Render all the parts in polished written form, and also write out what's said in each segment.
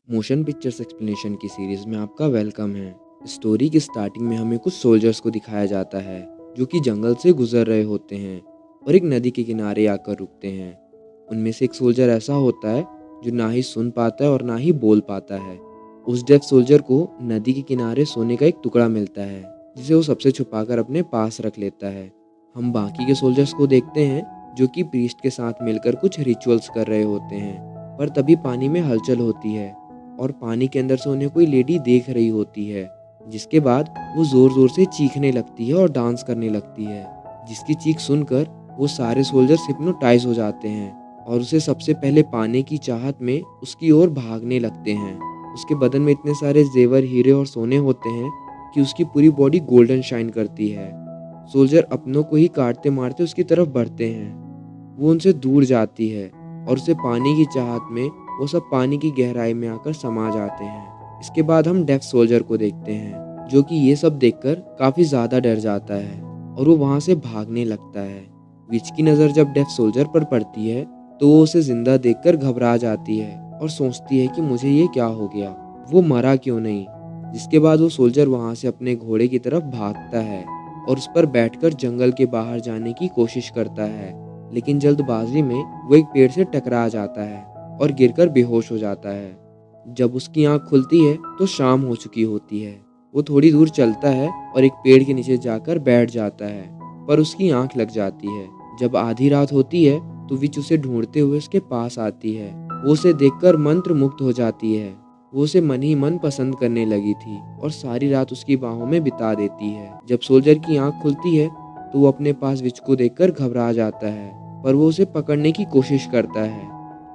Motion pictures explanation की series में आपका वेलकम है। स्टोरी की स्टार्टिंग में हमें कुछ सोल्जर्स को दिखाया जाता है जो कि जंगल से गुजर रहे होते हैं और एक नदी के किनारे आकर रुकते हैं। उनमें से एक सोल्जर ऐसा होता है जो ना ही सुन पाता है और ना ही बोल पाता है। उस डेफ सोल्जर को नदी के किनारे सोने का एक टुकड़ा मिलता है जिसे वो सबसे छुपाकर अपने पास रख लेता है। हम बाकी के सोल्जर्स को देखते हैं जो कि प्रीस्ट के साथ मिलकर कुछ रिचुअल्स कर रहे होते हैं, पर तभी पानी में हलचल होती है और पानी के अंदर से उन्हें कोई लेडी देख रही होती है। जिसके बाद वो जोर जोर से चीखने लगती है और डांस करने लगती है, जिसकी चीख सुनकर वो सारे सोल्जर्स हिप्नोटाइज हो जाते हैं और उसे सबसे पहले पाने की चाहत में उसकी ओर भागने लगते हैं। उसके बदन में इतने सारे जेवर, हीरे और सोने होते हैं कि उसकी पूरी बॉडी गोल्डन शाइन करती है। सोल्जर अपनों को ही काटते मारते उसकी तरफ बढ़ते हैं। वो उनसे दूर जाती है और उसे पाने की चाहत में वो सब पानी की गहराई में आकर समा जाते हैं। इसके बाद हम डेफ सोल्जर को देखते हैं जो कि ये सब देखकर काफी ज्यादा डर जाता है और वो वहां से भागने लगता है। विच की नजर जब डेफ सोल्जर पर पड़ती है तो वो उसे जिंदा देखकर घबरा जाती है और सोचती है कि मुझे ये क्या हो गया, वो मरा क्यों नहीं। जिसके बाद वो सोल्जर वहां से अपने घोड़े की तरफ भागता है और उस पर बैठकर जंगल के बाहर जाने की कोशिश करता है, लेकिन जल्दबाजी में वो एक पेड़ से टकरा जाता है और गिरकर बेहोश हो जाता है। जब उसकी आंख खुलती है तो शाम हो चुकी होती है। वो थोड़ी दूर चलता है और एक पेड़ के नीचे जाकर बैठ जाता है, पर उसकी आंख लग जाती है। जब आधी रात होती है तो विच उसे ढूंढते हुए उसके पास आती है। वो उसे देखकर मंत्र मुग्ध हो जाती है। वो उसे मन ही मन पसंद करने लगी थी और सारी रात उसकी बाहों में बिता देती है। जब सोल्जर की आंख खुलती है तो वो अपने पास विच को देखकर घबरा जाता है, पर वो उसे पकड़ने की कोशिश करता है,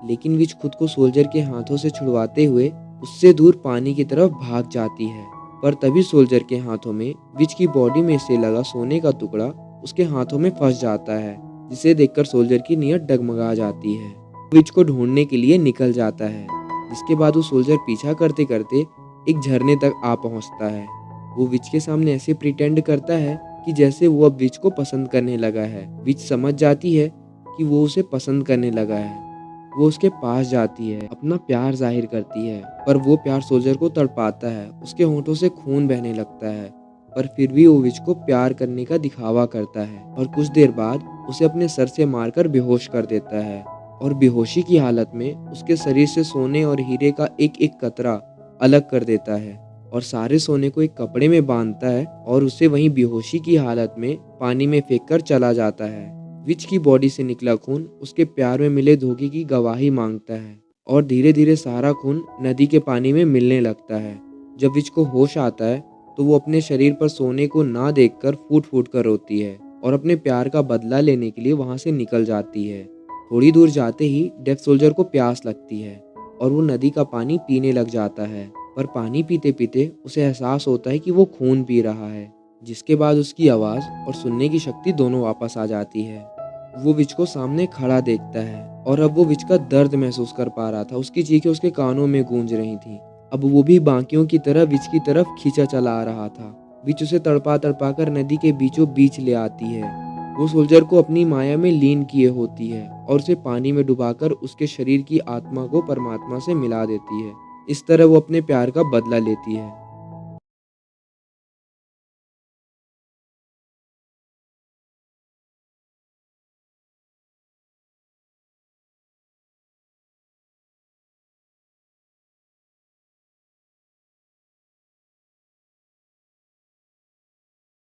लेकिन विच खुद को सोल्जर के हाथों से छुड़वाते हुए उससे दूर पानी की तरफ भाग जाती है। पर तभी सोल्जर के हाथों में विच की बॉडी में से लगा सोने का टुकड़ा उसके हाथों में फंस जाता है, जिसे देखकर सोल्जर की नीयत डगमगा जाती है। विच को ढूंढने के लिए निकल जाता है, जिसके बाद वो सोल्जर पीछा करते करते एक झरने तक आ पहुंचता है। वो विच के सामने ऐसे प्रिटेंड करता है कि जैसे वो अब विच को पसंद करने लगा है। विच समझ जाती है कि वो उसे पसंद करने लगा है। वो उसके पास जाती है, अपना प्यार जाहिर करती है, पर वो प्यार सोल्जर को तड़पाता है। उसके होंठों से खून बहने लगता है, पर फिर भी वो विच को प्यार करने का दिखावा करता है और कुछ देर बाद उसे अपने सर से मारकर बेहोश कर देता है और बेहोशी की हालत में उसके शरीर से सोने और हीरे का एक एक कतरा अलग कर देता है और सारे सोने को एक कपड़े में बांधता है और उसे वहीं बेहोशी की हालत में पानी में फेंक कर चला जाता है। विच की बॉडी से निकला खून उसके प्यार में मिले धोखे की गवाही मांगता है और धीरे धीरे सारा खून नदी के पानी में मिलने लगता है। जब विच को होश आता है तो वो अपने शरीर पर सोने को ना देखकर फूट फूट कर रोती है और अपने प्यार का बदला लेने के लिए वहां से निकल जाती है। थोड़ी दूर जाते ही डेफ सोल्जर को प्यास लगती है और वो नदी का पानी पीने लग जाता है, पर पानी पीते पीते उसे एहसास होता है कि वो खून पी रहा है। जिसके बाद उसकी आवाज और सुनने की शक्ति दोनों वापस आ जाती है। वो विच को सामने खड़ा देखता है और अब वो विच का दर्द महसूस कर पा रहा था। उसकी चीखें उसके कानों में गूंज रही थी। अब वो भी बाकियों की तरह विच की तरफ खींचा चला आ रहा था। विच उसे तड़पा तड़पा कर नदी के बीचों बीच ले आती है। वो सोल्जर को अपनी माया में लीन किए होती है और उसे पानी में डुबाकर उसके शरीर की आत्मा को परमात्मा से मिला देती है। इस तरह वो अपने प्यार का बदला लेती है।